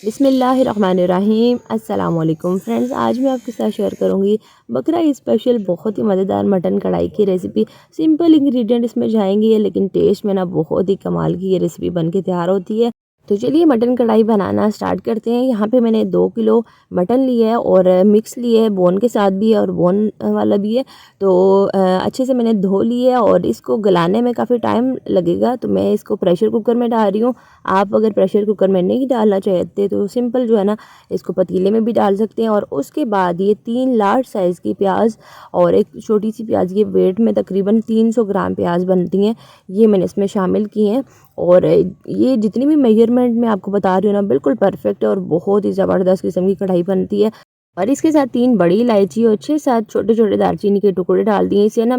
बिस्मिल्लाहिर्रहमानिर्रहीम। अस्सलाम वालेकुम फ्रेंड्स, आज मैं आपके साथ शेयर करूंगी बकरा स्पेशल बहुत ही मज़ेदार मटन कढ़ाई की रेसिपी। सिंपल इंग्रेडिएंट इसमें जाएंगे लेकिन टेस्ट में ना बहुत ही कमाल की ये रेसिपी बन के तैयार होती है। तो चलिए मटन कढ़ाई बनाना स्टार्ट करते हैं। यहाँ पे मैंने 2 किलो मटन लिया है और मिक्स लिए है, बोन के साथ भी है और बोन वाला भी है। तो अच्छे से मैंने धो लिए है और इसको गलाने में काफ़ी टाइम लगेगा, तो मैं इसको प्रेशर कुकर में डाल रही हूँ। आप अगर प्रेशर कुकर में नहीं डालना चाहते तो सिंपल जो है ना इसको पतीले में भी डाल सकते हैं। और उसके बाद ये 3 लार्ज साइज़ की प्याज और एक छोटी सी प्याज, ये वेट में तकरीबन 300 ग्राम प्याज बनती हैं, ये मैंने इसमें शामिल की हैं। और ये जितनी भी मेजरमेंट मैं आपको बता रही हूँ ना बिल्कुल परफेक्ट है और बहुत ही ज़बरदस्त किस्म की कढ़ाई बनती है। और इसके साथ 3 बड़ी इलायची और 6-7 छोटे छोटे दालचीनी के टुकड़े डाल दिए। इससे ना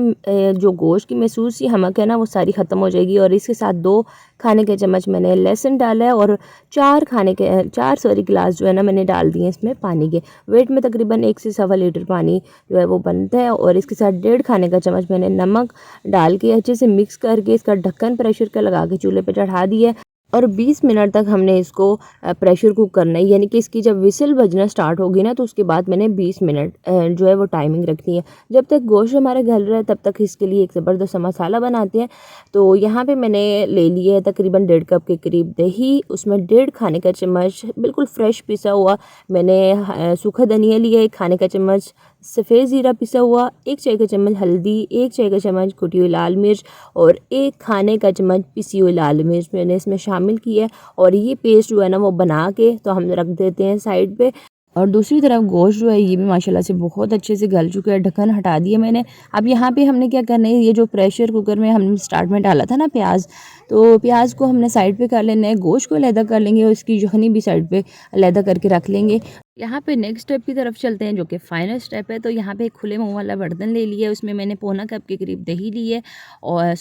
जो गोश्त की महसूस सी हमक है ना वो सारी ख़त्म हो जाएगी। और इसके साथ 2 खाने के चम्मच मैंने लहसुन डाला है और 4 गिलास जो है ना मैंने डाल दिए इसमें पानी के। वेट में तकरीबन 1 से सवा लीटर पानी जो है वो बनता है। और इसके साथ 1.5 खाने का चम्मच मैंने नमक डाल के अच्छे से मिक्स करके इसका ढक्कन प्रेशर का लगा के चूल्हे पर चढ़ा दिया। और 20 मिनट तक हमने इसको प्रेशर कुक करना है, यानी कि इसकी जब विसल बजना स्टार्ट होगी ना तो उसके बाद मैंने 20 मिनट जो है वो टाइमिंग रखनी है। जब तक गोश्त हमारे गल रहा है तब तक इसके लिए एक ज़बरदस्त सा मसाला बनाते हैं। तो यहाँ पे मैंने ले लिया है तकरीबन 1.5 कप के करीब दही, उसमें 1.5 खाने का चम्मच बिल्कुल फ्रेश पिसा हुआ मैंने सूखा धनिया लिया, 1 खाने का चम्मच सफ़ेद ज़ीरा पिसा हुआ, 1 चाय का चम्मच हल्दी, 1 चाय का चम्मच कुटी हुई लाल मिर्च और 1 खाने का चम्मच पिसी हुई लाल मिर्च मैंने इसमें शामिल की है। और ये पेस्ट जो है ना वो बना के तो हम रख देते हैं साइड पे। और दूसरी तरफ गोश्त जो है ये भी माशाल्लाह से बहुत अच्छे से गल चुका है, ढक्कन हटा दिया मैंने। अब यहाँ पे हमने क्या करना है, ये जो प्रेशर कुकर में हमने स्टार्ट में डाला था ना प्याज, तो प्याज को हमने साइड पे कर लेना है, गोश्त को अलहदा कर लेंगे और इसकी यखनी भी साइड पे अलहदा करके रख लेंगे। यहाँ पे नेक्स्ट स्टेप की तरफ चलते हैं जो कि फाइनल स्टेप है। तो यहाँ पे एक खुले मुंह वाला बर्तन ले लिया है, उसमें मैंने पौना कप के करीब दही ली है और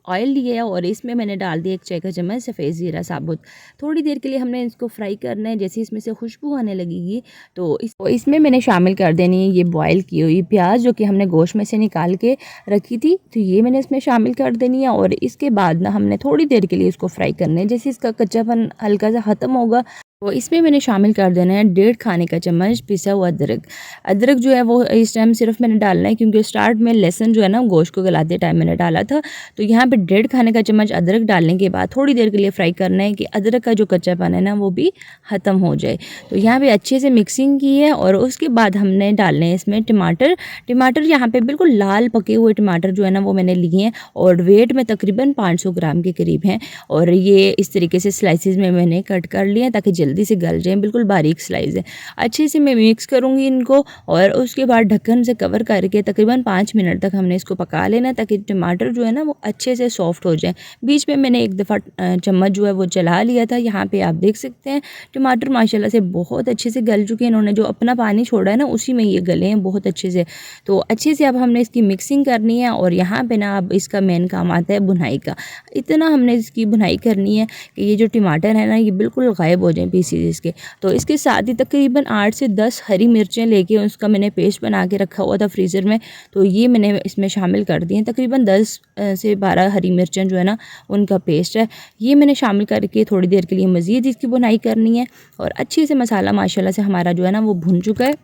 ऑयल लिया है और इसमें मैंने डाल दिया 1 चाय का चम्मच सफ़ेद ज़ीरा साबुत। थोड़ी देर के लिए हमने इसको फ्राई करना है। जैसे इसमें से खुशबू आने लगेगी तो इसमें मैंने शामिल कर देनी है ये बॉयल की हुई प्याज जो कि हमने गोश्त में से निकाल के रखी थी, तो ये मैंने इसमें शामिल कर देनी है। और इसके बाद ना हमने थोड़ी देर के लिए इसको फ्राई करना है। जैसे इसका कच्चापन हल्का सा ख़त्म होगा तो इसमें मैंने शामिल कर देना है 1.5 खाने का चम्मच पिसा हुआ अदरक। अदरक जो है वो इस टाइम सिर्फ मैंने डालना है क्योंकि स्टार्ट में लहसुन जो है ना गोश्त को गलाते टाइम मैंने डाला था। तो यहाँ पे 1.5 खाने का चम्मच अदरक डालने के बाद थोड़ी देर के लिए फ्राई करना है कि अदरक का जो कच्चापन है ना वो भी ख़त्म हो जाए। तो यहाँ पे अच्छे से मिक्सिंग की है और उसके बाद हमने डालने हैं इसमें टमाटर यहाँ पे बिल्कुल लाल पके हुए टमाटर जो है ना वो मैंने लिए हैं और वेट में तकरीबन 500 ग्राम के करीब हैं। और ये इस तरीके से स्लाइसिस में मैंने कट कर लिए हैं ताकि जल्दी से गल जाएं, बिल्कुल बारीक स्लाइस है। अच्छे से मैं मिक्स करूंगी इनको और उसके बाद ढक्कन से कवर करके तकरीबन 5 मिनट तक हमने इसको पका लेना ताकि टमाटर जो है ना वो अच्छे से सॉफ्ट हो जाए। बीच में मैंने एक दफ़ा चम्मच जो है वो चला लिया था। यहाँ पे आप देख सकते हैं टमाटर माशाल्लाह से बहुत अच्छे से गल चुके हैं, इन्होंने जो अपना पानी छोड़ा है ना उसी में ये गले हैं बहुत अच्छे से। तो अच्छे से अब हमने इसकी मिक्सिंग करनी है और यहाँ पे ना अब इसका मेन काम आता है भुनाई का। इतना हमने इसकी भुनाई करनी है कि ये जो टमाटर है ना ये बिल्कुल गायब हो जाए पीसीज इसके। तो इसके साथ ही तकरीबन 8 से 10 हरी मिर्चें लेके उसका मैंने पेस्ट बना के रखा हुआ था फ्रीज़र में, तो ये मैंने इसमें शामिल कर दिए। तकरीबन 10 से 12 हरी मिर्चें जो है ना उनका पेस्ट है, ये मैंने शामिल करके थोड़ी देर के लिए मज़ीद इसकी भुनाई करनी है। और अच्छे से मसाला माशाल्लाह से हमारा जो है ना वो भुन चुका है।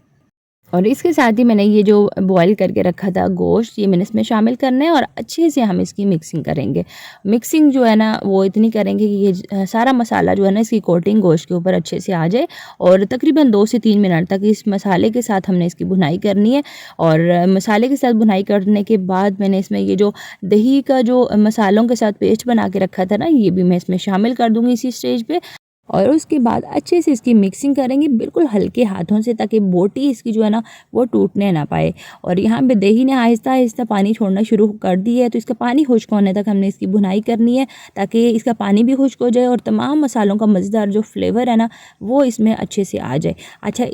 और इसके साथ ही मैंने ये जो बॉईल करके रखा था गोश्त ये मैंने इसमें शामिल करना है और अच्छे से हम इसकी मिक्सिंग करेंगे। मिक्सिंग जो है ना वो इतनी करेंगे कि ये सारा मसाला जो है ना इसकी कोटिंग गोश्त के ऊपर अच्छे से आ जाए। और तकरीबन 2 से 3 मिनट तक इस मसाले के साथ हमने इसकी भुनाई करनी है। और मसाले के साथ भुनाई करने के बाद मैंने इसमें ये जो दही का जो मसालों के साथ पेस्ट बना के रखा था ना ये भी मैं इसमें शामिल कर दूँगी इसी स्टेज पर। और उसके बाद अच्छे से इसकी मिक्सिंग करेंगे बिल्कुल हल्के हाथों से ताकि बोटी इसकी जो है ना वो टूटने ना पाए। और यहाँ पे दही ने आहिस्ता आहिस्ता पानी छोड़ना शुरू कर दी है, तो इसका पानी खुश्क होने तक हमने इसकी भुनाई करनी है ताकि इसका पानी भी खुश्क हो जाए और तमाम मसालों का मज़ेदार जो फ्लेवर है ना वो इसमें अच्छे से आ जाए। अच्छा,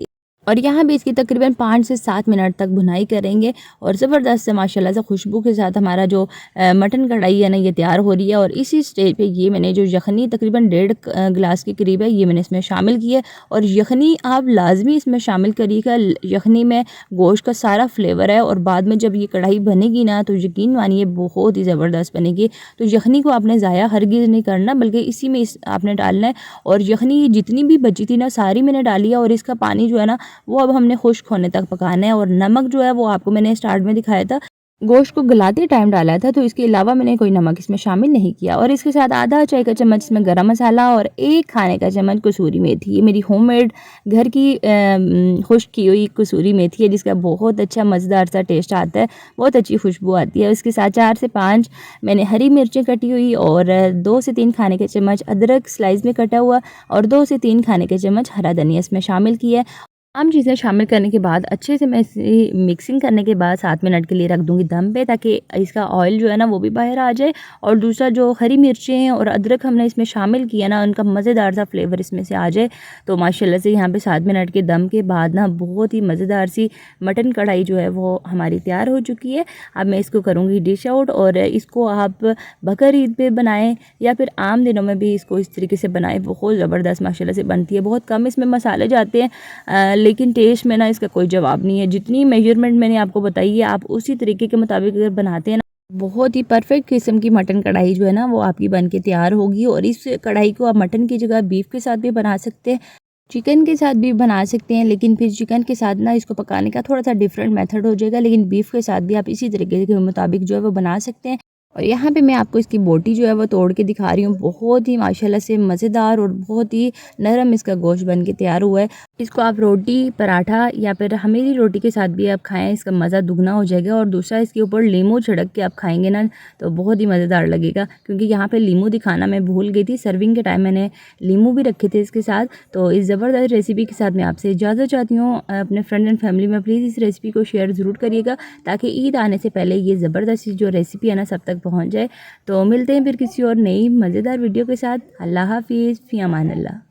और यहाँ भी इसकी तकरीबन 5 से 7 मिनट तक भुनाई करेंगे और ज़बरदस्त से माशाल्लाह से खुशबू के साथ हमारा जो मटन कढ़ाई है ना ये तैयार हो रही है। और इसी स्टेज पे ये मैंने जो यखनी तकरीबन 1.5 गिलास के करीब है ये मैंने इसमें शामिल की है। और यखनी आप लाजमी इसमें शामिल करिएगा, यखनी में गोश्त का सारा फ्लेवर है और बाद में जब ये कढ़ाई बनेगी ना तो यकीन मानिए बहुत ही ज़बरदस्त बनेगी। तो यखनी को आपने ज़ाया हरगिज़ नहीं करना, बल्कि इसी में आपने डालना है। और यखनी जितनी भी बची थी ना सारी मैंने डाली है और इसका पानी जो है ना वो अब हमने खुश्क होने तक पकाना है। और नमक जो है वो आपको मैंने स्टार्ट में दिखाया था, गोश्त को गलाते टाइम डाला था, तो इसके अलावा मैंने कोई नमक इसमें शामिल नहीं किया। और इसके साथ आधा चाय का चम्मच इसमें गरम मसाला और 1 खाने का चम्मच कसूरी मेथी, ये मेरी होममेड घर की खुश्क की हुई कसूरी मेथी है जिसका बहुत अच्छा मज़ेदार सा टेस्ट आता है, बहुत अच्छी खुशबू आती है। इसके साथ 4 से 5 मैंने हरी मिर्चें कटी हुई और 2 से 3 खाने के चम्मच अदरक स्लाइस में कटा हुआ और 2 से 3 खाने के चम्मच हरा धनिया इसमें शामिल किया है। तमाम चीज़ें शामिल करने के बाद अच्छे से मैं इसे मिक्सिंग करने के बाद 7 मिनट के लिए रख दूँगी दम पे, ताकि इसका ऑयल जो है ना वो भी बाहर आ जाए। और दूसरा जो हरी मिर्चें हैं और अदरक हमने इसमें शामिल किया ना उनका मज़ेदार सा फ्लेवर इसमें से आ जाए। तो माशाल्लाह से यहाँ पे 7 मिनट के दम के बाद ना बहुत ही मज़ेदार सी मटन कढ़ाई जो है वो हमारी तैयार हो चुकी है। अब मैं इसको करूँगी डिश आउट। और इसको आप बकर ईद पे बनाएँ या फिर आम दिनों में भी इसको इस तरीके से बनाएँ, बहुत ज़बरदस्त माशाल्लाह से बनती है। बहुत कम इसमें मसाले जाते हैं लेकिन टेस्ट में ना इसका कोई जवाब नहीं है। जितनी मेजरमेंट मैंने आपको बताई है आप उसी तरीके के मुताबिक अगर बनाते हैं ना, बहुत ही परफेक्ट किस्म की मटन कढ़ाई जो है ना वो आपकी बन के तैयार होगी। और इस कढ़ाई को आप मटन की जगह बीफ के साथ भी बना सकते हैं, चिकन के साथ भी बना सकते हैं। लेकिन फिर चिकन के साथ ना इसको पकाने का थोड़ा सा डिफरेंट मेथड हो जाएगा, लेकिन बीफ के साथ भी आप इसी तरीके के मुताबिक जो है वो बना सकते हैं। और यहाँ पे मैं आपको इसकी बोटी जो है वो तोड़ के दिखा रही हूँ, बहुत ही माशाल्लाह से मज़ेदार और बहुत ही नरम इसका गोश्त बन के तैयार हुआ है। इसको आप रोटी पराठा या फिर हमेरी रोटी के साथ भी आप खाएं, इसका मज़ा दुगना हो जाएगा। और दूसरा इसके ऊपर लीमू छिड़क के आप खाएंगे ना तो बहुत ही मज़ेदार लगेगा, क्योंकि यहाँ पे लीमू दिखाना मैं भूल गई थी, सर्विंग के टाइम मैंने लीमू भी रखे थे इसके साथ। तो इस ज़बरदस्त रेसिपी के साथ मैं आपसे इजाज़त चाहती हूँ। अपने फ्रेंड एंड फैमिली में प्लीज़ इस रेसिपी को शेयर ज़रूर करिएगा, ताकि ईद आने से पहले ये ज़बरदस्त जो रेसिपी है ना सब तक पहुँच जाए। तो मिलते हैं फिर किसी और नई मज़ेदार वीडियो के साथ। अल्लाह हाफिज़, फ़ी अमान अल्लाह।